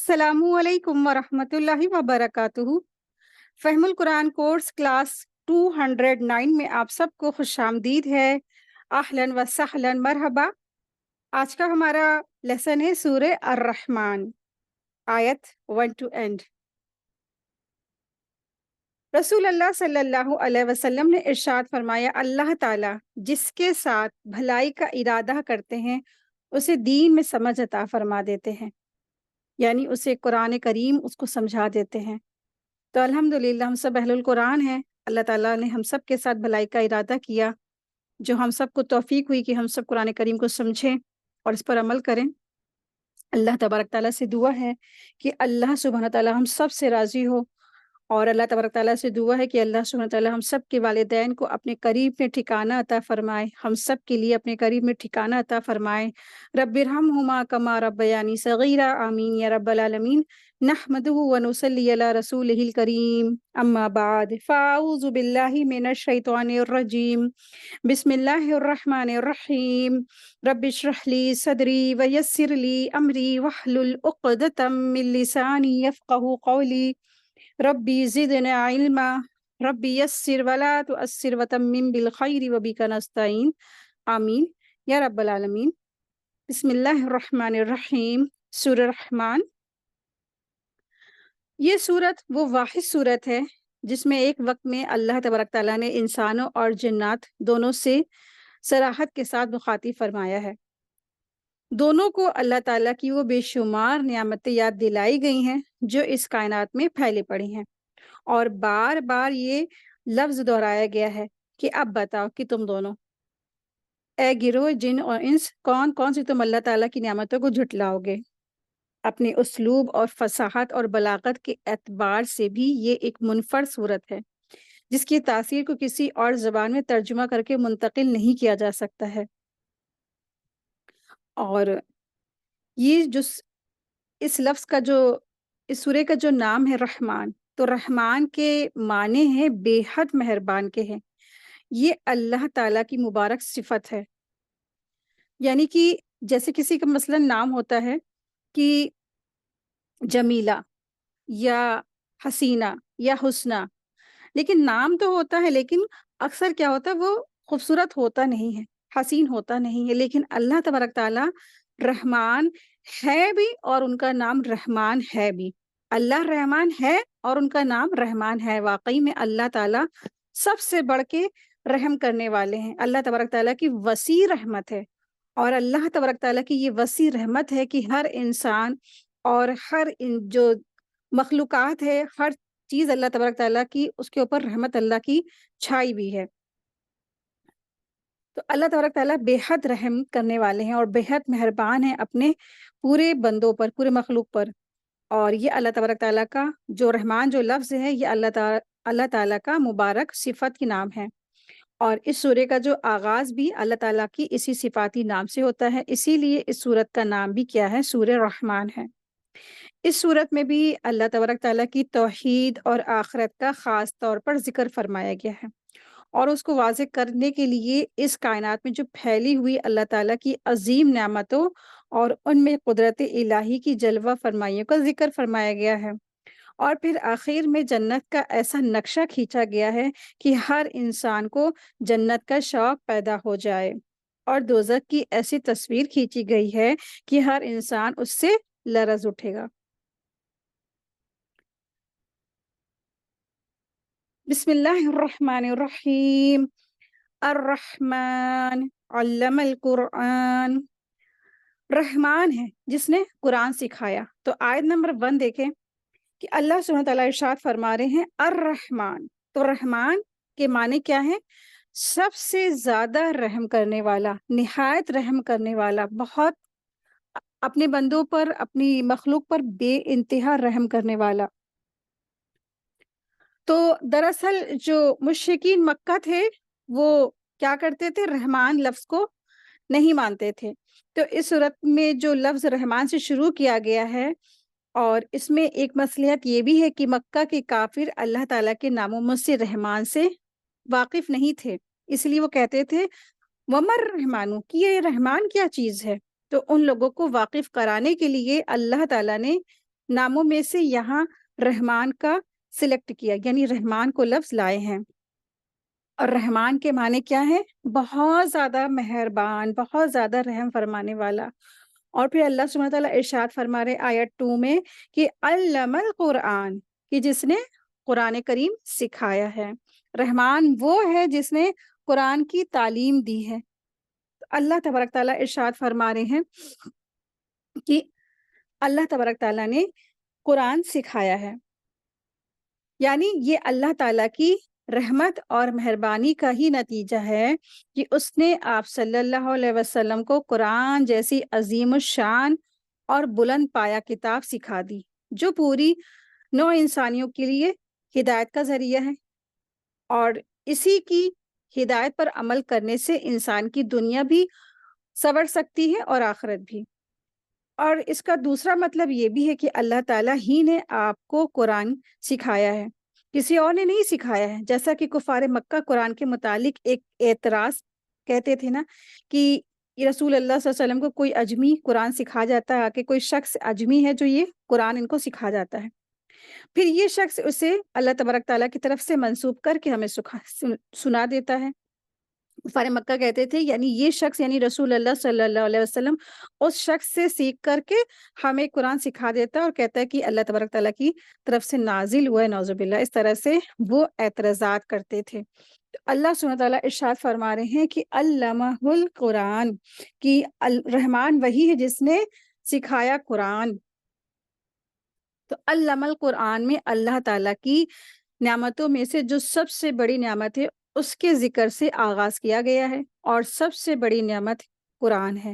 السلام علیکم ورحمۃ اللہ وبرکاتہ۔ فہم القرآن کورس کلاس 209 میں آپ سب کو خوش آمدید ہے۔ اہلاً و سہلاً مرحبا۔ آج کا ہمارا لیسن ہے سورہ الرحمن، آیت 1 to end۔ رسول اللہ صلی اللہ علیہ وسلم نے ارشاد فرمایا، اللہ تعالیٰ جس کے ساتھ بھلائی کا ارادہ کرتے ہیں اسے دین میں سمجھ عطا فرما دیتے ہیں، یعنی اسے قرآن کریم اس کو سمجھا دیتے ہیں۔ تو الحمدللہ ہم سب اہل القرآن ہیں، اللہ تعالیٰ نے ہم سب کے ساتھ بھلائی کا ارادہ کیا، جو ہم سب کو توفیق ہوئی کہ ہم سب قرآن کریم کو سمجھیں اور اس پر عمل کریں۔ اللہ تبارک تعالیٰ سے دعا ہے کہ اللہ سبحانہ تعالیٰ ہم سب سے راضی ہو، اور اللہ تبارک تعالیٰ سے دعا ہے کہ اللہ سبحانہ تعالیٰ ہم سب کے والدین کو اپنے قریب میں ٹھکانہ عطا فرمائے، ہم سب کے لیے اپنے قریب میں ٹھکانہ عطا فرمائے۔ رب ارحمہما کما ربیانی صغیرا، آمین یا رب العالمین۔ نحمدہ ونصلی علی رسولہ الکریم، اما بعد فاعوذ باللہ من الشیطان الرجیم، بسم اللہ الرحمن الرحیم۔ رب اشرح لی صدری ویسر لی امری واحلل عقدۃ من لسانی یفقہوا قولی، ربی زدنا علما، ربی یسر ولا تؤثر وتمم بالخیر وبک نستعین، آمین یا رب العالمین۔ بسم اللہ الرحمن الرحیم۔ سورہ رحمان، یہ سورت وہ واحد سورت ہے جس میں ایک وقت میں اللہ تبارک تعالیٰ نے انسانوں اور جنات دونوں سے صراحت کے ساتھ مخاطب فرمایا ہے۔ دونوں کو اللہ تعالیٰ کی وہ بے شمار نعمتیں یاد دلائی گئی ہیں جو اس کائنات میں پھیلے پڑی ہیں، اور بار بار یہ لفظ دہرایا گیا ہے کہ اب بتاؤ کہ تم دونوں، اے گروہ جن اور انس، کون کون سی تم اللہ تعالیٰ کی نعمتوں کو جھٹلاؤ گے۔ اپنے اسلوب اور فصاحت اور بلاغت کے اعتبار سے بھی یہ ایک منفرد صورت ہے جس کی تاثیر کو کسی اور زبان میں ترجمہ کر کے منتقل نہیں کیا جا سکتا ہے۔ اور یہ جو اس لفظ کا جو اس سورے کا جو نام ہے رحمان، تو رحمان کے معنی ہیں بے حد مہربان کے ہیں۔ یہ اللہ تعالیٰ کی مبارک صفت ہے، یعنی کہ جیسے کسی کا مثلا نام ہوتا ہے کہ جمیلہ یا حسینہ یا حسنہ، لیکن نام تو ہوتا ہے، لیکن اکثر کیا ہوتا ہے وہ خوبصورت ہوتا نہیں ہے، حسین ہوتا نہیں ہے۔ لیکن اللہ تبارک تعالیٰ رحمان ہے بھی اور ان کا نام رحمان ہے بھی۔ اللہ رحمان ہے اور ان کا نام رحمان ہے۔ واقعی میں اللہ تعالیٰ سب سے بڑھ کے رحم کرنے والے ہیں۔ اللہ تبارک تعالیٰ کی وسیع رحمت ہے، اور اللہ تبارک تعالیٰ کی یہ وسیع رحمت ہے کہ ہر انسان اور ہر جو مخلوقات ہے، ہر چیز اللہ تبارک تعالیٰ کی اس کے اوپر رحمت اللہ کی چھائی ہوئی ہے۔ تو اللہ تبارک تعالیٰ بے حد رحم کرنے والے ہیں اور بے حد مہربان ہیں اپنے پورے بندوں پر، پورے مخلوق پر۔ اور یہ اللہ تبارک تعالیٰ کا جو رحمان جو لفظ ہے، یہ اللہ تعالیٰ کا مبارک صفت کی نام ہے، اور اس سورے کا جو آغاز بھی اللہ تعالیٰ کی اسی صفاتی نام سے ہوتا ہے، اسی لیے اس سورت کا نام بھی کیا ہے؟ سورہ رحمان ہے۔ اس سورت میں بھی اللہ تبارک تعالیٰ کی توحید اور آخرت کا خاص طور پر ذکر فرمایا گیا ہے، اور اس کو واضح کرنے کے لیے اس کائنات میں جو پھیلی ہوئی اللہ تعالیٰ کی عظیم نعمتوں اور ان میں قدرت الہی کی جلوہ فرمائیوں کا ذکر فرمایا گیا ہے، اور پھر آخر میں جنت کا ایسا نقشہ کھینچا گیا ہے کہ ہر انسان کو جنت کا شوق پیدا ہو جائے، اور دوزخ کی ایسی تصویر کھینچی گئی ہے کہ ہر انسان اس سے لرز اٹھے گا۔ بسم اللہ الرحمن الرحیم۔ الرحمن علم القرآن، رحمان ہے جس نے قرآن سکھایا۔ تو آیت نمبر 1 دیکھیں کہ اللہ سبحانہ تعالیٰ ارشاد فرما رہے ہیں الرحمن۔ تو رحمان کے معنی کیا ہے؟ سب سے زیادہ رحم کرنے والا، نہایت رحم کرنے والا، بہت اپنے بندوں پر، اپنی مخلوق پر بے انتہا رحم کرنے والا۔ تو دراصل جو مشرکین مکہ تھے وہ کیا کرتے تھے؟ رحمان لفظ کو نہیں مانتے تھے۔ تو اس صورت میں جو لفظ رحمان سے شروع کیا گیا ہے، اور اس میں ایک مصلحت یہ بھی ہے کہ مکہ کے کافر اللہ تعالیٰ کے نام و منصب رحمان سے واقف نہیں تھے، اس لیے وہ کہتے تھے ومر رحمانو، کہ یہ رحمان کیا چیز ہے۔ تو ان لوگوں کو واقف کرانے کے لیے اللہ تعالیٰ نے ناموں میں سے یہاں رحمان کا سلیکٹ کیا، یعنی رحمان کو لفظ لائے ہیں۔ اور رحمان کے معنی کیا ہے؟ بہت زیادہ مہربان، بہت زیادہ رحم فرمانے والا۔ اور پھر اللہ سبحانہ تعالیٰ ارشاد فرما رہے آیت 2 میں کہ علم القرآن، کہ جس نے قرآن کریم سکھایا ہے۔ رحمان وہ ہے جس نے قرآن کی تعلیم دی ہے۔ اللہ تبارک تعالیٰ ارشاد فرما رہے ہیں کہ اللہ تبارک تعالیٰ نے قرآن سکھایا ہے، یعنی یہ اللہ تعالیٰ کی رحمت اور مہربانی کا ہی نتیجہ ہے کہ اس نے آپ صلی اللہ علیہ وسلم کو قرآن جیسی عظیم الشان اور بلند پایا کتاب سکھا دی، جو پوری نوع انسانیوں کے لیے ہدایت کا ذریعہ ہے۔ اور اسی کی ہدایت پر عمل کرنے سے انسان کی دنیا بھی سنور سکتی ہے اور آخرت بھی۔ اور اس کا دوسرا مطلب یہ بھی ہے کہ اللہ تعالیٰ ہی نے آپ کو قرآن سکھایا ہے، کسی اور نے نہیں سکھایا ہے۔ جیسا کہ کفار مکہ قرآن کے متعلق ایک اعتراض کہتے تھے نا کہ یہ رسول اللہ صلی اللہ علیہ وسلم کو کوئی اجمی قرآن سکھا جاتا ہے، کہ کوئی شخص اجمی ہے جو یہ قرآن ان کو سکھا جاتا ہے، پھر یہ شخص اسے اللہ تبارک تعالیٰ کی طرف سے منسوب کر کے ہمیں سنا دیتا ہے۔ کفار مکہ کہتے تھے یعنی یہ شخص، یعنی رسول اللہ صلی اللہ علیہ وسلم، اس شخص سے سیکھ کر کے ہمیں قرآن سکھا دیتا ہے اور کہتا ہے کہ اللہ تبارک تعالیٰ کی طرف سے نازل ہوا ہے، نعوذ باللہ۔ اس طرح سے وہ اعتراضات کرتے تھے۔ تو اللہ سبحانہ تعالیٰ ارشاد فرما رہے ہیں کہ علمہ القرآن، کہ رحمان وہی ہے جس نے سکھایا قرآن۔ تو علم القرآن میں اللہ تعالیٰ کی نعمتوں میں سے جو سب سے بڑی نعمت ہے اس کے ذکر سے آغاز کیا گیا ہے، اور سب سے بڑی نعمت قرآن ہے،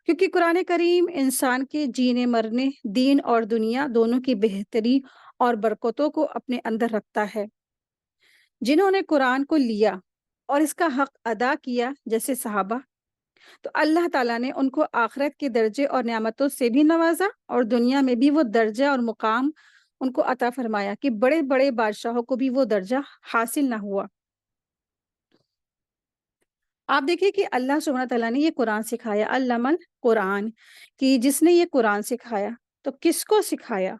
کیونکہ قرآن کریم انسان کے جینے مرنے، دین اور دنیا دونوں کی بہتری اور برکتوں کو اپنے اندر رکھتا ہے۔ جنہوں نے قرآن کو لیا اور اس کا حق ادا کیا، جیسے صحابہ، تو اللہ تعالیٰ نے ان کو آخرت کے درجے اور نعمتوں سے بھی نوازا، اور دنیا میں بھی وہ درجہ اور مقام ان کو عطا فرمایا کہ بڑے بڑے بادشاہوں کو بھی وہ درجہ حاصل نہ ہوا۔ آپ دیکھیں کہ اللہ سبحانہ تعالیٰ نے یہ قرآن سکھایا، علم القرآن، کہ جس نے یہ قرآن سکھایا، تو کس کو سکھایا؟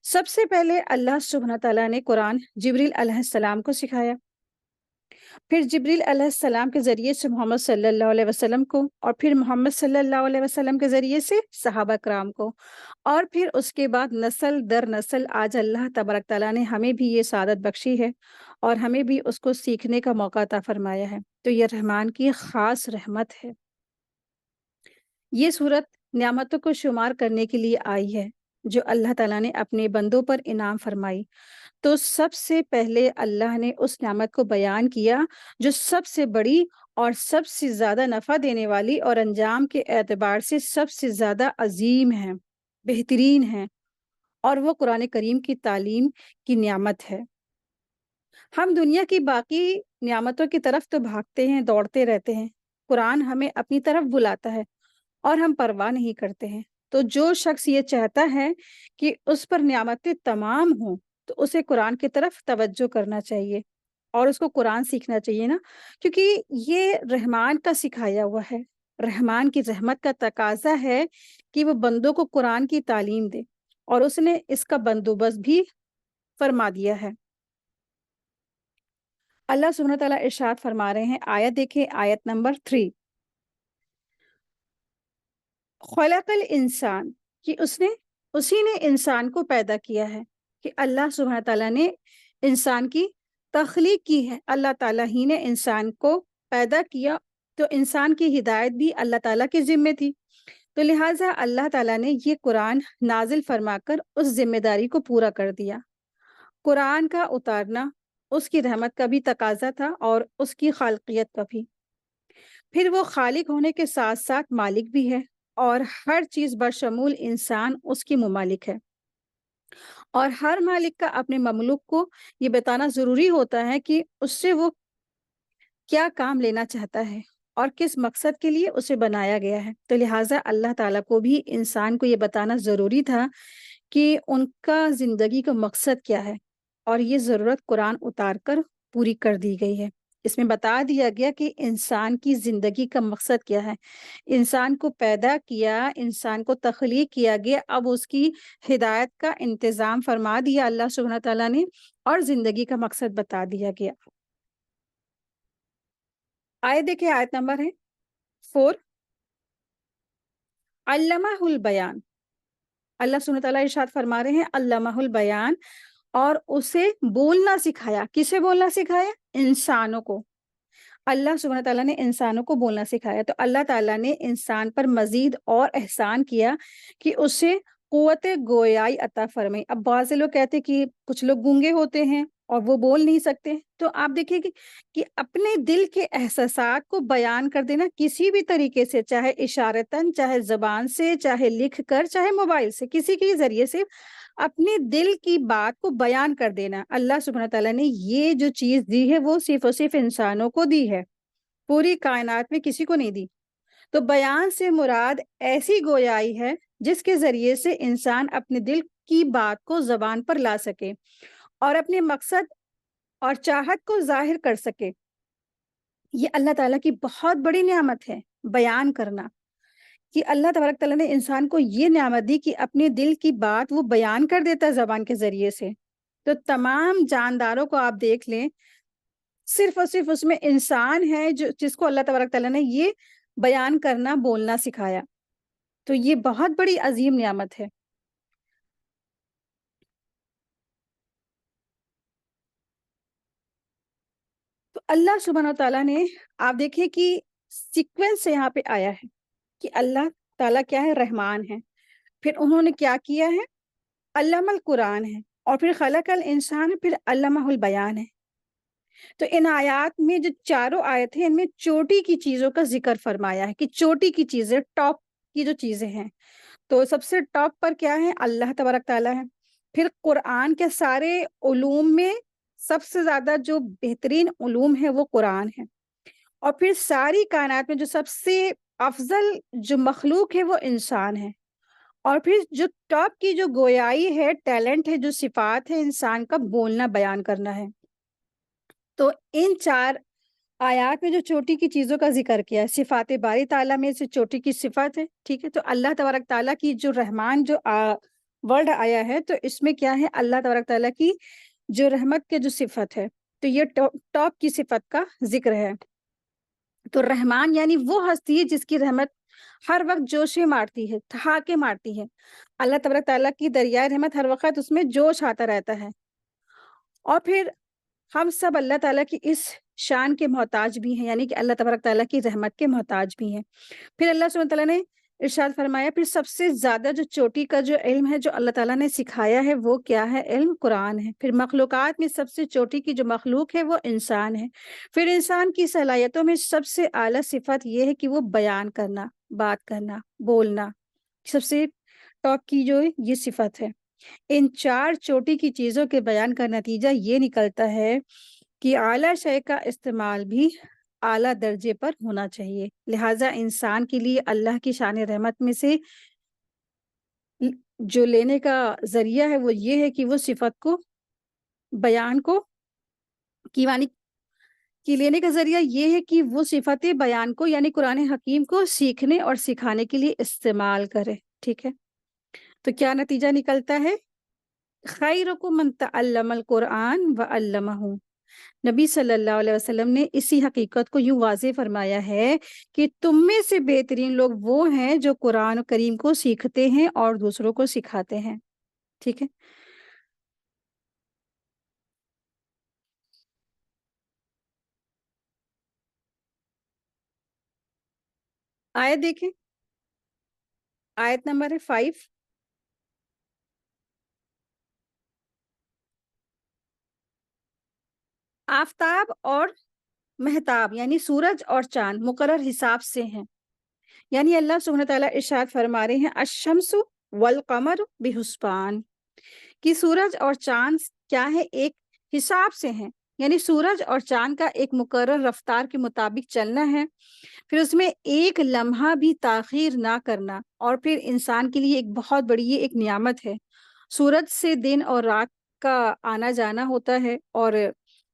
سب سے پہلے اللہ سبحانہ تعالیٰ نے قرآن جبریل علیہ السلام کو سکھایا، پھر جبریل علیہ السلام کے ذریعے سے محمد صلی اللہ علیہ وسلم کو، اور پھر محمد صلی اللہ علیہ وسلم کے ذریعے سے صحابہ کرام کو، اور پھر اس کے بعد نسل در نسل آج اللہ تبارک تعالیٰ نے ہمیں بھی یہ سعادت بخشی ہے اور ہمیں بھی اس کو سیکھنے کا موقع عطا فرمایا ہے۔ تو یہ رحمان کی خاص رحمت ہے۔ یہ صورت نعمتوں کو شمار کرنے کے لیے آئی ہے جو اللہ تعالیٰ نے اپنے بندوں پر انعام فرمائی۔ تو سب سے پہلے اللہ نے اس نعمت کو بیان کیا جو سب سے بڑی اور سب سے زیادہ نفع دینے والی اور انجام کے اعتبار سے سب سے زیادہ عظیم ہے، بہترین ہے، اور وہ قرآن کریم کی تعلیم کی نعمت ہے۔ ہم دنیا کی باقی نعمتوں کی طرف تو بھاگتے ہیں، دوڑتے رہتے ہیں، قرآن ہمیں اپنی طرف بلاتا ہے اور ہم پرواہ نہیں کرتے ہیں۔ تو جو شخص یہ چاہتا ہے کہ اس پر نعمتیں تمام ہوں تو اسے قرآن کی طرف توجہ کرنا چاہیے اور اس کو قرآن سیکھنا چاہیے نا، کیونکہ یہ رحمان کا سکھایا ہوا ہے۔ رحمان کی رحمت کا تقاضا ہے کہ وہ بندوں کو قرآن کی تعلیم دے، اور اس نے اس کا بندوبست بھی فرما دیا ہے۔ اللہ سبحانہ تعالیٰ ارشاد فرما رہے ہیں، آیت دیکھیں، آیت نمبر 3، خلق الانسان، کہ اسی نے انسان کو پیدا کیا ہے، کہ اللہ سبحانہ تعالیٰ نے انسان کی تخلیق کی ہے، اللہ تعالیٰ ہی نے انسان کو پیدا کیا، تو انسان کی ہدایت بھی اللہ تعالیٰ کے ذمے تھی، تو لہٰذا اللہ تعالیٰ نے یہ قرآن نازل فرما کر اس ذمہ داری کو پورا کر دیا۔ قرآن کا اتارنا اس کی رحمت کا بھی تقاضا تھا اور اس کی خالقیت کا بھی۔ پھر وہ خالق ہونے کے ساتھ ساتھ مالک بھی ہے، اور ہر چیز بشمول انسان اس کی ممالک ہے، اور ہر مالک کا اپنے مملوک کو یہ بتانا ضروری ہوتا ہے کہ اس سے وہ کیا کام لینا چاہتا ہے اور کس مقصد کے لیے اسے بنایا گیا ہے۔ تو لہٰذا اللہ تعالیٰ کو بھی انسان کو یہ بتانا ضروری تھا کہ ان کا زندگی کا مقصد کیا ہے، اور یہ ضرورت قرآن اتار کر پوری کر دی گئی ہے۔ اس میں بتا دیا گیا کہ انسان کی زندگی کا مقصد کیا ہے۔ انسان کو پیدا کیا، انسان کو تخلیق کیا گیا، اب اس کی ہدایت کا انتظام فرما دیا اللہ سبحانہ تعالیٰ نے، اور زندگی کا مقصد بتا دیا گیا۔ آیت دیکھیں، آیت نمبر ہے 4، علمہ البیان۔ اللہ سبحانہ تعالیٰ ارشاد فرما رہے ہیں علمہ البیان، اور اسے بولنا سکھایا۔ کسے بولنا سکھایا؟ انسانوں کو۔ اللہ سبحانہ تعالیٰ نے انسانوں کو بولنا سکھایا، تو اللہ تعالیٰ نے انسان پر مزید اور احسان کیا کہ اسے قوت گویائی عطا فرمائی۔ اب بعض سے لوگ کہتے ہیں کہ کچھ لوگ گونگے ہوتے ہیں اور وہ بول نہیں سکتے، تو آپ دیکھیں کہ اپنے دل کے احساسات کو بیان کر دینا کسی بھی طریقے سے، چاہے اشارتاً، چاہے زبان سے، چاہے لکھ کر، چاہے موبائل سے، کسی کے ذریعے سے اپنے دل کی بات کو بیان کر دینا، اللہ سبحانہ تعالیٰ نے یہ جو چیز دی ہے وہ صرف اور صرف انسانوں کو دی ہے، پوری کائنات میں کسی کو نہیں دی۔ تو بیان سے مراد ایسی گویائی ہے جس کے ذریعے سے انسان اپنے دل کی بات کو زبان پر لا سکے اور اپنے مقصد اور چاہت کو ظاہر کر سکے۔ یہ اللہ تعالیٰ کی بہت بڑی نعمت ہے، بیان کرنا، کہ اللہ تبارک تعالیٰ نے انسان کو یہ نعمت دی کہ اپنے دل کی بات وہ بیان کر دیتا ہے زبان کے ذریعے سے۔ تو تمام جانداروں کو آپ دیکھ لیں، صرف اور صرف اس میں انسان ہے جس کو اللہ تبارک تعالیٰ نے یہ بیان کرنا، بولنا سکھایا۔ تو یہ بہت بڑی عظیم نعمت ہے۔ تو اللہ سبحانہ تعالیٰ نے، آپ دیکھیں کہ سیکوینس سے یہاں پہ آیا ہے کہ اللہ تعالیٰ کیا ہے؟ رحمان ہے، پھر انہوں نے کیا کیا ہے؟ علم القرآن ہے، اور پھر خلق الانسان، پھر علمہ البیان ہے۔ تو ان آیات میں جو چاروں آیت ہیں، ان میں چوٹی کی چیزوں کا ذکر فرمایا ہے کہ چوٹی کی چیزیں، ٹاپ کی جو چیزیں ہیں، تو سب سے ٹاپ پر کیا ہے؟ اللہ تبارک تعالیٰ ہے۔ پھر قرآن کے سارے علوم میں سب سے زیادہ جو بہترین علوم ہے وہ قرآن ہے، اور پھر ساری کائنات میں جو سب سے افضل جو مخلوق ہے وہ انسان ہے، اور پھر جو ٹاپ کی جو گویائی ہے، ٹیلنٹ ہے، جو صفات ہے انسان کا، بولنا، بیان کرنا ہے۔ تو ان چار آیات میں جو چوٹی کی چیزوں کا ذکر کیا ہے، صفات باری تعالیٰ میں سے چوٹی کی صفت ہے، ٹھیک ہے؟ تو اللہ تبارک تعالیٰ کی جو رحمان جو ورڈ آیا ہے، تو اس میں کیا ہے؟ اللہ تبارک تعالیٰ کی جو رحمت کے جو صفت ہے، تو یہ ٹاپ کی صفت کا ذکر ہے۔ تو رحمان یعنی وہ ہستی ہے جس کی رحمت ہر وقت جوشیں مارتی ہے، ٹھہاکے مارتی ہے۔ اللہ تبارک تعالیٰ کی دریائے رحمت ہر وقت اس میں جوش آتا رہتا ہے۔ اور پھر ہم سب اللہ تعالیٰ کی اس شان کے محتاج بھی ہیں، یعنی کہ اللہ تبارک تعالیٰ کی رحمت کے محتاج بھی ہیں۔ پھر اللہ سبحانہ تعالیٰ نے ارشاد فرمایا، پھر سب سے زیادہ جو چوٹی کا جو علم ہے جو اللہ تعالیٰ نے سکھایا ہے وہ کیا ہے؟ علم قرآن ہے۔ پھر مخلوقات میں سب سے چوٹی کی جو مخلوق ہے وہ انسان ہے۔ پھر انسان کی صلاحیتوں میں سب سے اعلیٰ صفت یہ ہے کہ وہ بیان کرنا، بات کرنا، بولنا، سب سے ٹاپ کی جو یہ صفت ہے۔ ان چار چوٹی کی چیزوں کے بیان کا نتیجہ یہ نکلتا ہے کہ اعلیٰ شے کا استعمال بھی اعلیٰ درجے پر ہونا چاہیے۔ لہٰذا انسان کے لیے اللہ کی شان رحمت میں سے جو لینے کا ذریعہ ہے وہ یہ ہے کہ وہ صفت کو، بیان کو کی لینے کا ذریعہ یہ ہے کہ وہ صفت بیان کو، یعنی قرآن حکیم کو سیکھنے اور سکھانے کے لیے استعمال کرے، ٹھیک ہے؟ تو کیا نتیجہ نکلتا ہے؟ خیرکم من تعلم القرآن وعلمہ۔ نبی صلی اللہ علیہ وسلم نے اسی حقیقت کو یوں واضح فرمایا ہے کہ تم میں سے بہترین لوگ وہ ہیں جو قرآن کریم کو سیکھتے ہیں اور دوسروں کو سکھاتے ہیں، ٹھیک ہے؟ آیت دیکھیں، آیت نمبر ہے 5۔ آفتاب اور مہتاب یعنی سورج اور چاند مقرر حساب سے ہیں، یعنی اللہ سبحانہ تعالیٰ ارشاد فرما رہے ہیں الشمس والقمر بحسبان، کہ سورج اور چاند کیا ہے؟ ایک حساب سے ہیں، یعنی سورج اور چاند کا ایک مقرر رفتار کے مطابق چلنا ہے، پھر اس میں ایک لمحہ بھی تاخیر نہ کرنا، اور پھر انسان کے لیے ایک بہت بڑی یہ ایک نعمت ہے۔ سورج سے دن اور رات کا آنا جانا ہوتا ہے، اور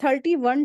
31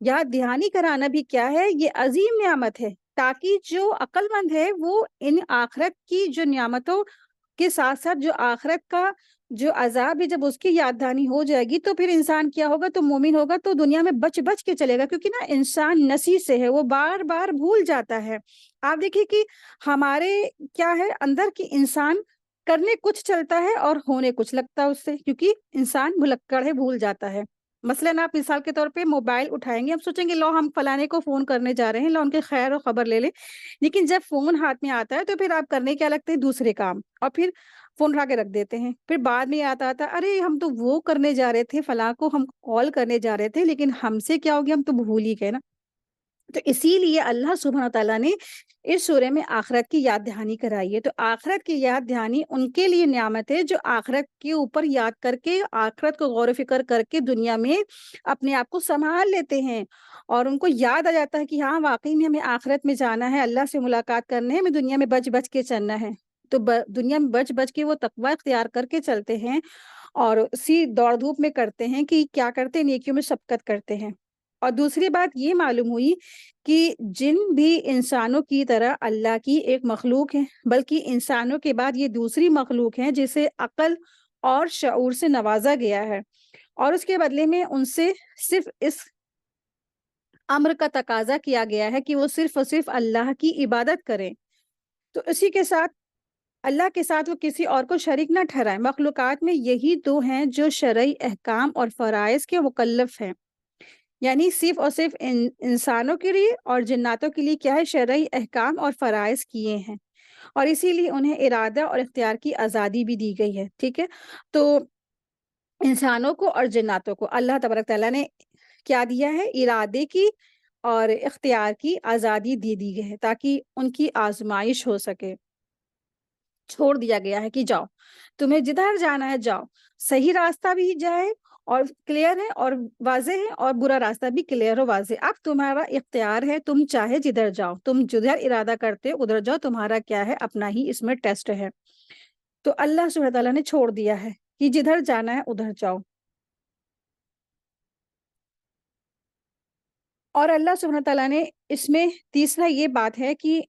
یاد دہانی کرانا بھی کیا ہے؟ یہ عظیم نعمت ہے، تاکہ جو عقل مند ہے وہ ان آخرت کی جو نعمتوں کے ساتھ ساتھ جو آخرت کا جو عذاب ہے، جب اس کی یاد دہانی ہو جائے گی تو پھر انسان کیا ہوگا؟ تو مومن ہوگا، تو دنیا میں بچ بچ کے چلے گا، کیونکہ نا انسان نسی سے ہے، وہ بار بار بھول جاتا ہے۔ آپ دیکھیے کہ ہمارے کیا ہے اندر کی انسان کرنے کچھ چلتا ہے اور ہونے کچھ لگتا ہے اس سے، کیونکہ انسان بھلکڑ ہے، بھول جاتا ہے۔ مثلاً آپ مثال کے طور پہ موبائل اٹھائیں گے، ہم سوچیں گے لو ہم فلانے کو فون کرنے جا رہے ہیں، لو ان کے خیر و خبر لے لیں، لیکن جب فون ہاتھ میں آتا ہے تو پھر آپ کرنے کیا لگتے ہیں؟ دوسرے کام، اور پھر فون اٹھا کے رکھ دیتے ہیں۔ پھر بعد میں یاد آتا ہے ارے ہم تو وہ کرنے جا رہے تھے، فلاں کو ہم کال کرنے جا رہے تھے، لیکن ہم سے کیا ہو گیا؟ ہم تو بھول ہی گئے نا۔ تو اسی لیے اللہ سبحانہ تعالیٰ نے اس سورے میں آخرت کی یاد دہانی کرائی ہے۔ تو آخرت کی یاد دہانی ان کے لیے نعمت ہے جو آخرت کے اوپر یاد کر کے، آخرت کو غور و فکر کر کے دنیا میں اپنے آپ کو سنبھال لیتے ہیں، اور ان کو یاد آ جاتا ہے کہ ہاں واقعی میں ہمیں آخرت میں جانا ہے، اللہ سے ملاقات کرنے ہے، ہمیں دنیا میں بچ بچ کے چلنا ہے۔ تو دنیا میں بچ بچ کے وہ تقوی اختیار کر کے چلتے ہیں، اور اسی دوڑ دھوپ میں کرتے ہیں کہ کیا کرتے ہیں؟ نیکیوں میں شبقت کرتے ہیں۔ اور دوسری بات یہ معلوم ہوئی کہ جن بھی انسانوں کی طرح اللہ کی ایک مخلوق ہے، بلکہ انسانوں کے بعد یہ دوسری مخلوق ہے جسے عقل اور شعور سے نوازا گیا ہے، اور اس کے بدلے میں ان سے صرف اس امر کا تقاضا کیا گیا ہے کہ وہ صرف اور صرف اللہ کی عبادت کریں۔ تو اسی کے ساتھ اللہ کے ساتھ وہ کسی اور کو شریک نہ ٹھہرائیں۔ مخلوقات میں یہی دو ہیں جو شرعی احکام اور فرائض کے مکلف ہیں، یعنی صرف اور صرف انسانوں کے لیے اور جناتوں کے لیے کیا ہے؟ شرعی احکام اور فرائض کیے ہیں، اور اسی لیے انہیں ارادہ اور اختیار کی آزادی بھی دی گئی ہے۔ ٹھیک ہے، تو انسانوں کو اور جناتوں کو اللہ تبارک تعالیٰ نے کیا دیا ہے؟ ارادے کی اور اختیار کی آزادی دی گئی ہے، تاکہ ان کی آزمائش ہو سکے۔ چھوڑ دیا گیا ہے کہ جاؤ، تمہیں جدھر جانا ہے جاؤ، صحیح راستہ بھی جائے اور کلیئر ہے اور واضح ہے، اور برا راستہ بھی کلیئر اور واضح۔ اب تمہارا اختیار ہے، تم چاہے جدھر جاؤ، تم جدھر ارادہ کرتے ہو ادھر جاؤ، تمہارا کیا ہے؟ اپنا ہی اس میں ٹیسٹ ہے۔ تو اللہ سبحانہ تعالیٰ نے چھوڑ دیا ہے کہ جدھر جانا ہے ادھر جاؤ۔ اور اللہ سبحانہ تعالیٰ نے اس میں تیسرا یہ بات ہے کہ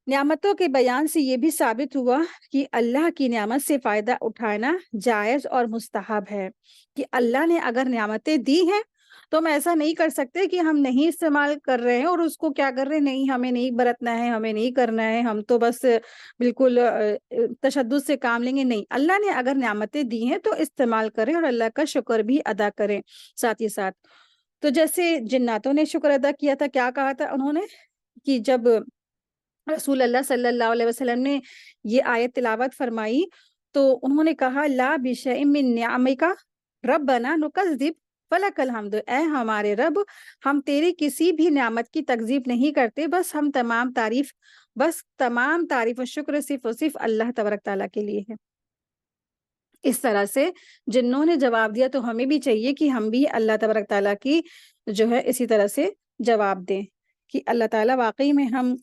نعمتوں کے بیان سے یہ بھی ثابت ہوا کہ اللہ کی نعمت سے فائدہ اٹھانا جائز اور مستحب ہے، کہ اللہ نے اگر نعمتیں دی ہیں تو ہم ایسا نہیں کر سکتے کہ ہم نہیں استعمال کر رہے ہیں اور اس کو کیا کر رہے ہیں؟ نہیں، ہمیں نہیں برتنا ہے، ہمیں نہیں کرنا ہے، ہم تو بس بالکل تشدد سے کام لیں گے۔ نہیں، اللہ نے اگر نعمتیں دی ہیں تو استعمال کریں اور اللہ کا شکر بھی ادا کریں ساتھ ہی ساتھ۔ تو جیسے جناتوں نے شکر ادا کیا تھا، کیا کہا تھا انہوں نے کہ جب رسول اللہ صلی اللہ علیہ وسلم نے یہ آیت تلاوت فرمائی تو انہوں نے کہا لا بشیء من نعمک ربنا نکذب فلک الحمد، اے ہمارے رب، ہم تیری کسی بھی نعمت کی تکذیب نہیں کرتے، بس تمام تعریف و شکر صرف اور صرف اللہ تبارک تعالیٰ کے لیے ہے۔ اس طرح سے جنوں نے جواب دیا تو ہمیں بھی چاہیے کہ ہم بھی اللہ تبارک تعالیٰ کی جو ہے اسی طرح سے جواب دیں کہ اللہ تعالیٰ واقعی میں ہم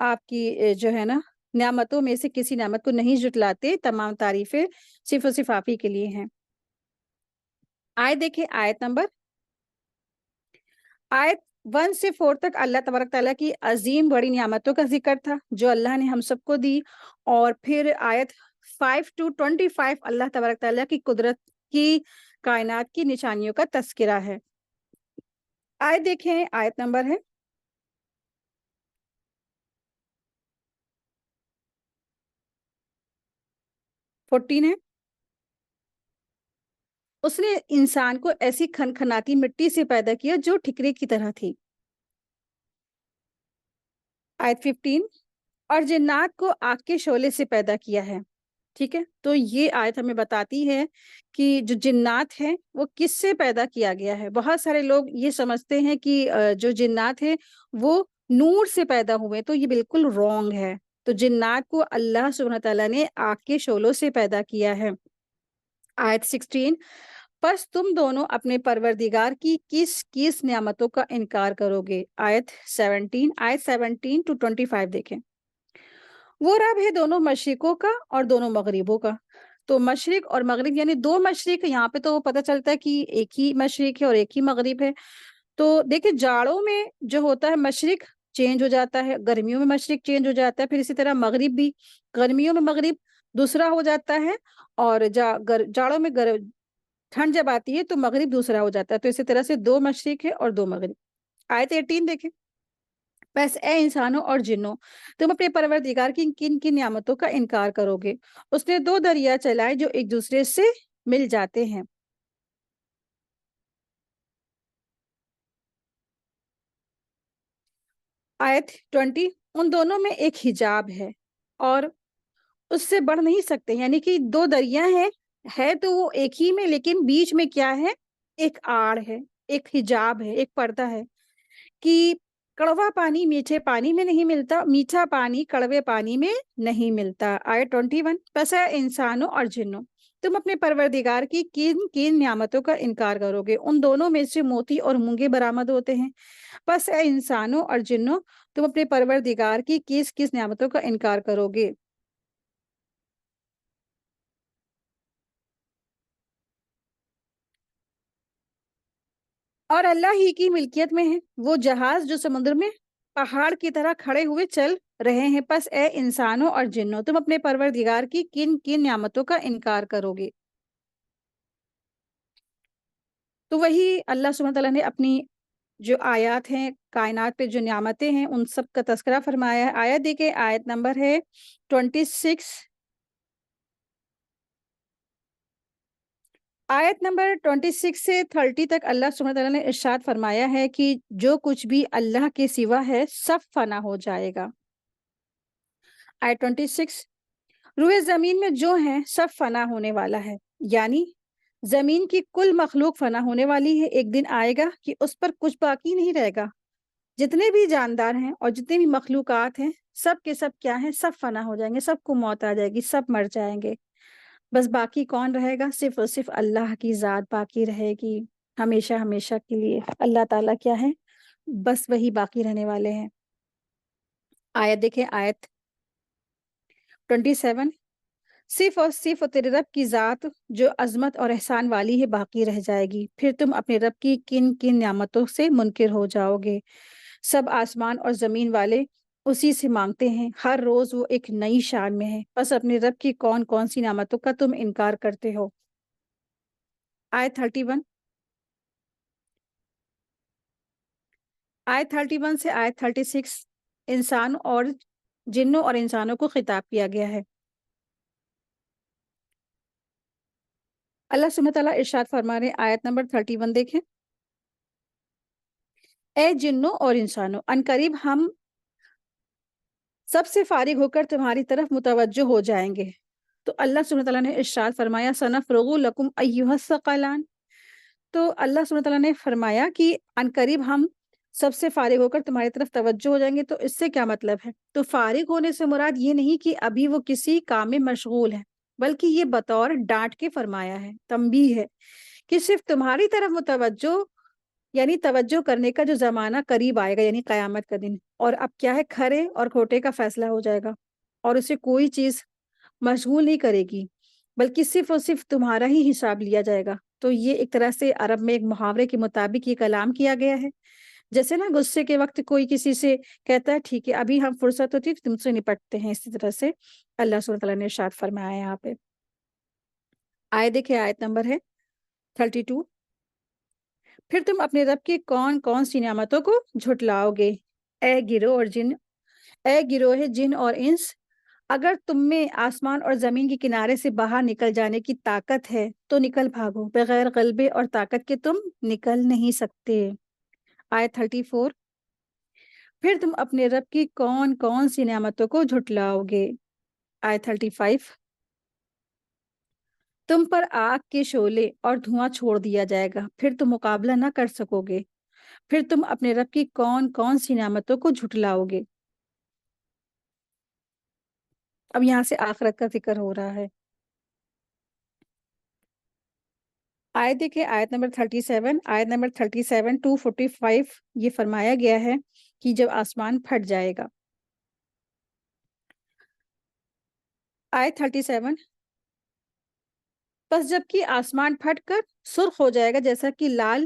آپ کی جو ہے نا نعمتوں میں سے کسی نعمت کو نہیں جٹلاتے، تمام تعریفیں صرف اور صرف آپ ہی کے لیے ہیں۔ دیکھیں آیت 1 سے 4 تک اللہ تبارک تعالیٰ کی عظیم بڑی نعمتوں کا ذکر تھا جو اللہ نے ہم سب کو دی، اور پھر آیت 5 to 25 اللہ تبارک تعالیٰ کی قدرت کی کائنات کی نشانیوں کا تذکرہ ہے۔ دیکھیں آیت نمبر ہے 14 ہے۔ اس نے انسان کو ایسی کھنکھناتی مٹی سے پیدا کیا جو ٹھکرے کی طرح تھی۔ آیت 15، اور جنات کو آگ کے شعلے سے پیدا کیا ہے۔ ٹھیک ہے، تو یہ آیت ہمیں بتاتی ہے کہ جو جنات ہیں وہ کس سے پیدا کیا گیا ہے۔ بہت سارے لوگ یہ سمجھتے ہیں کہ جو جنات ہیں وہ نور سے پیدا ہوئے، تو یہ بالکل رونگ ہے۔ تو جنات کو اللہ سبحانہ تعالیٰ نے آگ کے شعلوں سے پیدا کیا ہے۔ آیت 16، پس تم دونوں اپنے پروردگار کی کس کس نعمتوں کا انکار کرو گے۔ آیت 17 to 25 دیکھیں۔ وہ رب ہے دونوں مشرقوں کا اور دونوں مغربوں کا۔ تو مشرق اور مغرب یعنی دو مشرق، یہاں پہ تو پتہ چلتا ہے کہ ایک ہی مشرق ہے اور ایک ہی مغرب ہے۔ تو دیکھیں جاڑوں میں جو ہوتا ہے مشرق چینج ہو جاتا ہے، گرمیوں میں مشرق چینج ہو جاتا ہے، پھر اسی طرح مغرب بھی گرمیوں میں مغرب دوسرا ہو جاتا ہے، اور جاڑوں میں ٹھنڈ جب آتی ہے تو مغرب دوسرا ہو جاتا ہے، تو اسی طرح سے 2 مشرق ہے اور 2 مغرب۔ آیت 18 دیکھیں، بس اے انسانوں اور جنوں، تم اپنے پروردگار کی کن کن نعمتوں کا انکار کرو گے؟ اس نے 2 دریا چلائے جو ایک دوسرے سے مل جاتے ہیں۔ آیت 20، ان دونوں میں ایک حجاب ہے اور اس سے بڑھ نہیں سکتے، یعنی کہ 2 دریا ہیں، ہے تو وہ ایک ہی میں، لیکن بیچ میں کیا ہے؟ ایک آڑ ہے، ایک حجاب ہے، ایک پردہ ہے، کہ کڑوا پانی میٹھے پانی میں نہیں ملتا، میٹھا پانی کڑوے پانی میں نہیں ملتا۔ آیت 21، پس اے انسانوں اور جنوں، تم اپنے پروردگار کی کن کن نعمتوں کا انکار کرو گے؟ ان دونوں میں سے موتی اور مونگے برآمد ہوتے ہیں۔ پس اے انسانوں اور جنوں، تم اپنے پروردگار کی کس کس نعمتوں کا انکار کرو گے؟ اور اللہ ہی کی ملکیت میں ہے وہ جہاز جو سمندر میں پہاڑ کی طرح کھڑے ہوئے چل رہے ہیں۔ پس اے انسانوں اور جنوں، تم اپنے پروردگار کی کن کن نعمتوں کا انکار کرو گے؟ تو وہی اللہ سبحانہ تعالیٰ نے اپنی جو آیات ہیں، کائنات پہ جو نعمتیں ہیں، ان سب کا تذکرہ فرمایا ہے۔ آیت دیکھیں، آیت نمبر ہے 26، آیت نمبر 26 سے 30 تک اللہ سبحانہ تعالیٰ نے ارشاد فرمایا ہے کہ جو کچھ بھی اللہ کے سوا ہے سب فنا ہو جائے گا۔ آیت 26، روئے زمین میں جو ہیں سب فنا ہونے والا ہے، یعنی زمین کی کل مخلوق فنا ہونے والی ہے۔ ایک دن آئے گا کہ اس پر کچھ باقی نہیں رہے گا، جتنے بھی جاندار ہیں اور جتنے بھی مخلوقات ہیں سب کے سب کیا ہیں؟ سب فنا ہو جائیں گے، سب کو موت آ جائے گی، سب مر جائیں گے۔ بس باقی کون رہے گا؟ صرف اور صرف اللہ کی ذات باقی رہے گی، ہمیشہ ہمیشہ کے لیے۔ اللہ تعالیٰ کیا ہے؟ بس وہی باقی رہنے والے ہیں۔ آیت دیکھیں، آیت 27، صرف اور صرف تیرے رب کی ذات جو عظمت اور احسان والی ہے باقی رہ جائے گی، پھر تم اپنے رب کی کن کن نعمتوں سے منکر ہو جاؤ گے؟ سب آسمان اور زمین والے اسی سے مانگتے ہیں، ہر روز وہ ایک نئی شان میں ہے، بس اپنے رب کی کون کون سی نعمتوں کا تم انکار کرتے ہو؟ آیت 31، آیت 31 سے آیت 36 انسان اور جنوں اور انسانوں کو خطاب کیا گیا ہے۔ اللہ سبحانہ تعالیٰ ارشاد فرما رہے ہیں، آیت نمبر 31 دیکھیں، اے جنوں اور انسانوں، ان قریب ہم سب سے فارغ ہو کر تمہاری طرف متوجہ ہو جائیں گے۔ تو اللہ سبحانہ تعالیٰ نے ارشاد فرمایا، سنفرغ لکم ایھا الثقلان، تو اللہ سبحانہ تعالیٰ نے فرمایا کہ ان قریب ہم سب سے فارغ ہو کر تمہاری طرف توجہ ہو جائیں گے۔ تو اس سے کیا مطلب ہے؟ تو فارغ ہونے سے مراد یہ نہیں کہ ابھی وہ کسی کام میں مشغول ہے، بلکہ یہ بطور ڈانٹ کے فرمایا ہے، تنبیہ ہے، کہ صرف تمہاری طرف متوجہ، یعنی توجہ کرنے کا جو زمانہ قریب آئے گا، یعنی قیامت کا دن، اور اب کیا ہے؟ کھرے اور کھوٹے کا فیصلہ ہو جائے گا، اور اسے کوئی چیز مشغول نہیں کرے گی، بلکہ صرف اور صرف تمہارا ہی حساب لیا جائے گا۔ تو یہ ایک طرح سے عرب میں ایک محاورے کے مطابق یہ کلام کیا گیا ہے، جیسے نا غصے کے وقت کوئی کسی سے کہتا ہے ٹھیک ہے ابھی ہم فرصت ہوتی ہے تم سے نپٹتے ہیں، اسی طرح سے اللہ سبحانہ تعالیٰ نے ارشاد فرمایا ہے یہاں پہ۔ آیت دیکھیں، آیت نمبر ہے 32، پھر تم اپنے رب کی کون کون سی نعمتوں کو جھٹلاؤ گے؟ اے گروہ اور جن، اے گروہ جن اور انس، اگر تم میں آسمان اور زمین کے کنارے سے باہر نکل جانے کی طاقت ہے تو نکل بھاگو، بغیر غلبے اور طاقت کے تم نکل نہیں سکتے۔ آیت 34، پھر تم اپنے رب کی کون کون سی نعمتوں کو جھٹلاؤ گے؟ آیت 35، تم پر آگ کے شعلے اور دھواں چھوڑ دیا جائے گا، پھر تم مقابلہ نہ کر سکو گے، پھر تم اپنے رب کی کون کون سی نعمتوں کو جھٹلاؤ گے؟ اب یہاں سے آخرت کا ذکر ہو رہا ہے۔ آیت دیکھیں، آیت نمبر 37، آیت نمبر 37 ٹو 45 یہ فرمایا گیا ہے کہ جب آسمان پھٹ جائے گا۔ آیت 37، پس جب کہ آسمان پھٹ کر سرخ ہو جائے گا جیسا کہ لال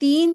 3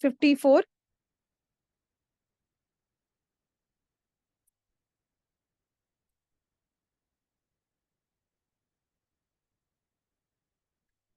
54।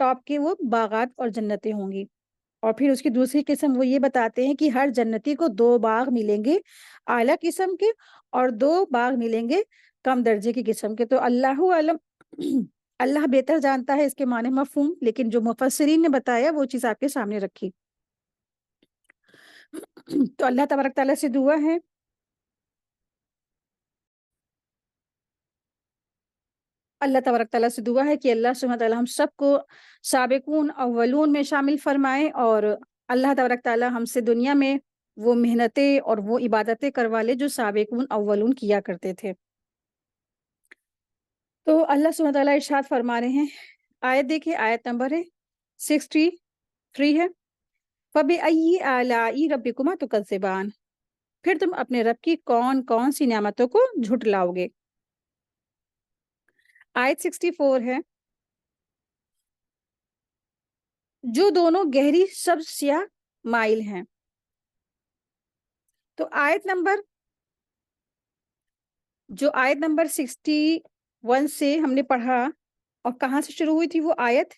ٹاپ کے وہ باغات اور جنتیں ہوں گی۔ اور پھر اس کی دوسری قسم وہ یہ بتاتے ہیں کہ ہر جنتی کو 2 باغ ملیں گے اعلیٰ قسم کے، اور 2 باغ ملیں گے کم درجے کی قسم کے۔ تو اللہ علم، اللہ بہتر جانتا ہے اس کے معنی مفہوم، لیکن جو مفسرین نے بتایا وہ چیز آپ کے سامنے رکھی۔ تو اللہ تبارک تعالیٰ سے دعا ہے، اللہ تبارک تعالیٰ سے دعا ہے کہ اللہ سبحانہ وتعالیٰ ہم سب کو سابقون اولون میں شامل فرمائے، اور اللہ تبارک تعالیٰ ہم سے دنیا میں وہ محنتیں اور وہ عبادتیں کروا لے جو سابقون اولون کیا کرتے تھے۔ تو اللہ سبحانہ وتعالیٰ ارشاد فرما رہے ہیں، آیت دیکھیں، آیت نمبر ہے 63 ہے، فَبِأَيِّ آلَاءِ رَبِّكُمَا تُكَذِّبَانِ، پھر تم اپنے رب کی کون کون سی نعمتوں کو جھٹلاؤ گے۔ آیت 64 ہے، جو دونوں گہری سبز سیاہ مائل ہیں۔ تو آیت نمبر 61 سے ہم نے پڑھا، اور کہاں سے شروع ہوئی تھی وہ آیت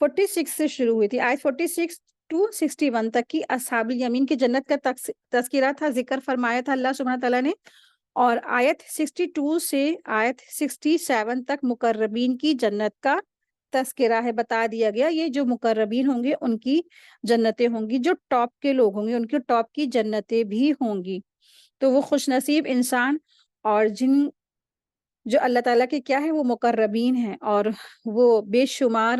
46 سے شروع ہوئی تھی۔ آیت 46 ٹو 61 تک کی اصحاب الیمین کی جنت کا تذکرہ تھا، ذکر فرمایا تھا اللہ سبحانہ تعالیٰ نے، اور آیت 62 سے آیت 67 تک مقربین کی جنت کا تذکرہ ہے، بتا دیا گیا یہ جو مقربین ہوں گے ان کی جنتیں ہوں گی، جو ٹاپ کے لوگ ہوں گے ان کی ٹاپ کی جنتیں بھی ہوں گی۔ تو وہ خوش نصیب انسان اور جن جو اللہ تعالیٰ کے کیا ہے وہ مقربین ہیں، اور وہ بے شمار،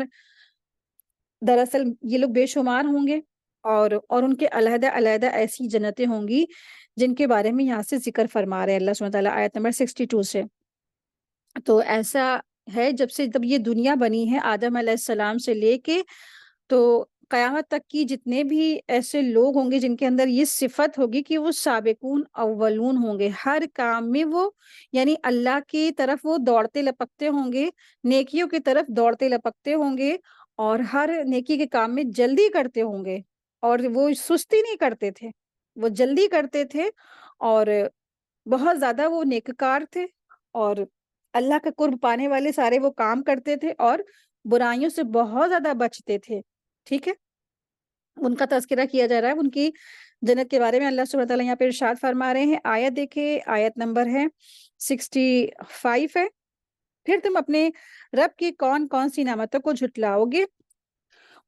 دراصل یہ لوگ بے شمار ہوں گے، اور ان کے علیحدہ علیحدہ ایسی جنتیں ہوں گی جن کے بارے میں یہاں سے ذکر فرما رہے ہیں اللہ سبحانہ تعالیٰ آیت نمبر 62 سے۔ تو ایسا ہے جب یہ دنیا بنی ہے آدم علیہ السلام سے لے کے تو قیامت تک کی جتنے بھی ایسے لوگ ہوں گے جن کے اندر یہ صفت ہوگی کہ وہ سابقون اولون ہوں گے، ہر کام میں وہ یعنی اللہ کی طرف وہ دوڑتے لپکتے ہوں گے، نیکیوں کی طرف دوڑتے لپکتے ہوں گے، اور ہر نیکی کے کام میں جلدی کرتے ہوں گے، اور وہ سستی نہیں کرتے تھے، وہ جلدی کرتے تھے، اور بہت زیادہ وہ نیکوکار تھے، اور اللہ کا قرب پانے والے سارے وہ کام کرتے تھے، اور برائیوں سے بہت زیادہ بچتے تھے۔ ٹھیک ہے، ان کا تذکرہ کیا جا رہا ہے، ان کی جنت کے بارے میں اللہ سبحانہ تعالیٰ یہاں پہ ارشاد فرما رہے ہیں۔ آیت دیکھیں، آیت نمبر ہے 65 ہے، پھر تم اپنے رب کی کون کون سی نعمتوں کو جھٹلاؤ گے،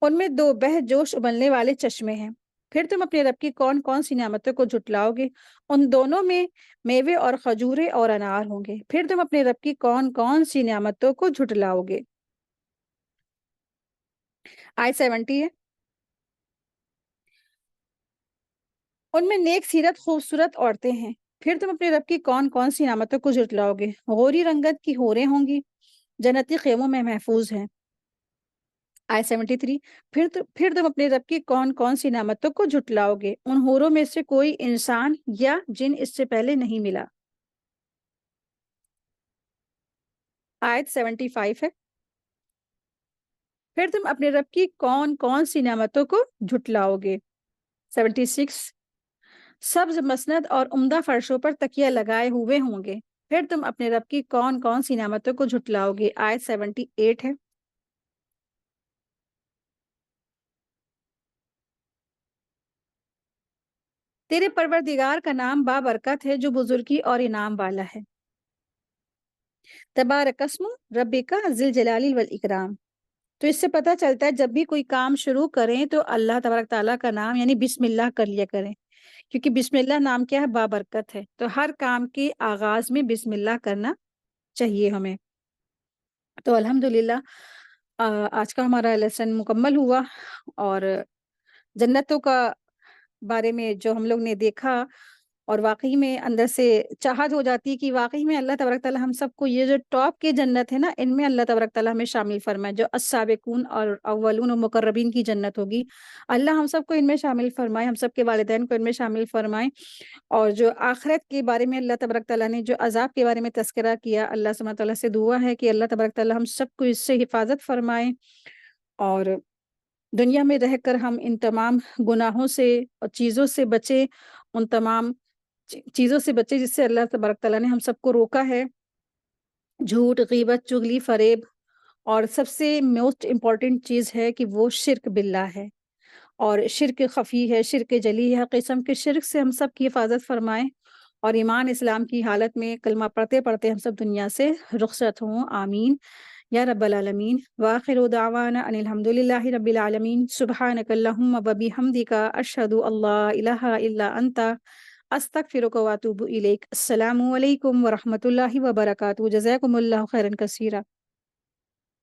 ان میں 2 بہ جوش ابلنے والے چشمے ہیں۔ پھر تم اپنے رب کی کون کون سی نعمتوں کو جھٹلاؤ گے، ان دونوں میں میوے اور کھجورے اور انار ہوں گے۔ پھر تم اپنے رب کی کون کون سی نعمتوں کو جھٹلاؤ گے۔ آیت 70 ہے، ان میں نیک سیرت خوبصورت عورتیں ہیں۔ پھر تم اپنے رب کی کون کون سی نعمتوں کو جھٹلاؤ گے، غوری رنگت کی حوریں ہوں گی، جنتی خیموں میں محفوظ ہیں۔ آیت 73، پھر تم اپنے رب کی کون کون سی نعمتوں کو جھٹلاؤ گے، ان حوروں میں سے کوئی انسان یا جن اس سے پہلے نہیں ملا۔ آیت 75 ہے، پھر تم اپنے رب کی کون کون سی نعمتوں کو جھٹلاؤ گے۔ 76، سبز مسند اور عمدہ فرشوں پر تکیہ لگائے ہوئے ہوں گے۔ پھر تم اپنے رب کی کون کون سی نعمتوں کو جھٹلاؤ گے۔ آیت 78 ہے، تیرے پروردگار کا نام بابرکت ہے جو بزرگی اور انعام والا ہے۔ تبارک اسم ربک ذی الجلال والاکرام۔ تو اس سے پتہ چلتا ہے جب بھی کوئی کام شروع کریں تو اللہ تبارک تعالیٰ کا نام یعنی بسم اللہ کر لیا کریں، کیونکہ بسم اللہ نام کیا ہے، بابرکت ہے، تو ہر کام کے آغاز میں بسم اللہ کرنا چاہیے ہمیں۔ تو الحمدللہ آج کا ہمارا لیسن مکمل ہوا، اور جنتوں کا بارے میں جو ہم لوگ نے دیکھا، اور واقعی میں اندر سے چاہت ہو جاتی ہے کہ واقعی میں اللہ تبارک تعالیٰ ہم سب کو یہ جو ٹاپ کے جنت ہے نا، ان میں اللہ تبارک تعالیٰ ہمیں شامل فرمائے، جو السابقون اور اولون و مقربین کی جنت ہوگی، اللہ ہم سب کو ان میں شامل فرمائے، ہم سب کے والدین کو ان میں شامل فرمائے۔ اور جو آخرت کے بارے میں اللہ تبارک تعالیٰ نے جو عذاب کے بارے میں تذکرہ کیا، اللہ سبحانہ تعالیٰ سے دعا ہے کہ اللہ تبارک تعالیٰ ہم سب کو اس سے حفاظت فرمائے، اور دنیا میں رہ کر ہم ان تمام گناہوں سے اور چیزوں سے بچے، ان تمام چیزوں سے بچے جس سے اللہ تبارک تعالیٰ نے ہم سب کو روکا ہے، جھوٹ، غیبت، چغلی، فریب، اور سب سے موسٹ امپورٹنٹ چیز ہے کہ وہ شرک باللہ ہے، اور شرک خفی ہے، شرک جلی ہے، قسم کے شرک سے ہم سب کی حفاظت فرمائیں، اور ایمان اسلام کی حالت میں کلمہ پڑھتے پڑھتے ہم سب دنیا سے رخصت ہوں، آمین یا رب العالمین۔ وآخر دعوانا ان الحمد للہ رب العالمین، سبحانک اللہم و بحمدک، اشہد ان لا الہ الا انت، استغفرک و اتوب الیک۔ السلام علیکم ورحمۃ اللہ وبرکاتہ، جزاکم اللہ خیرا کثیرا۔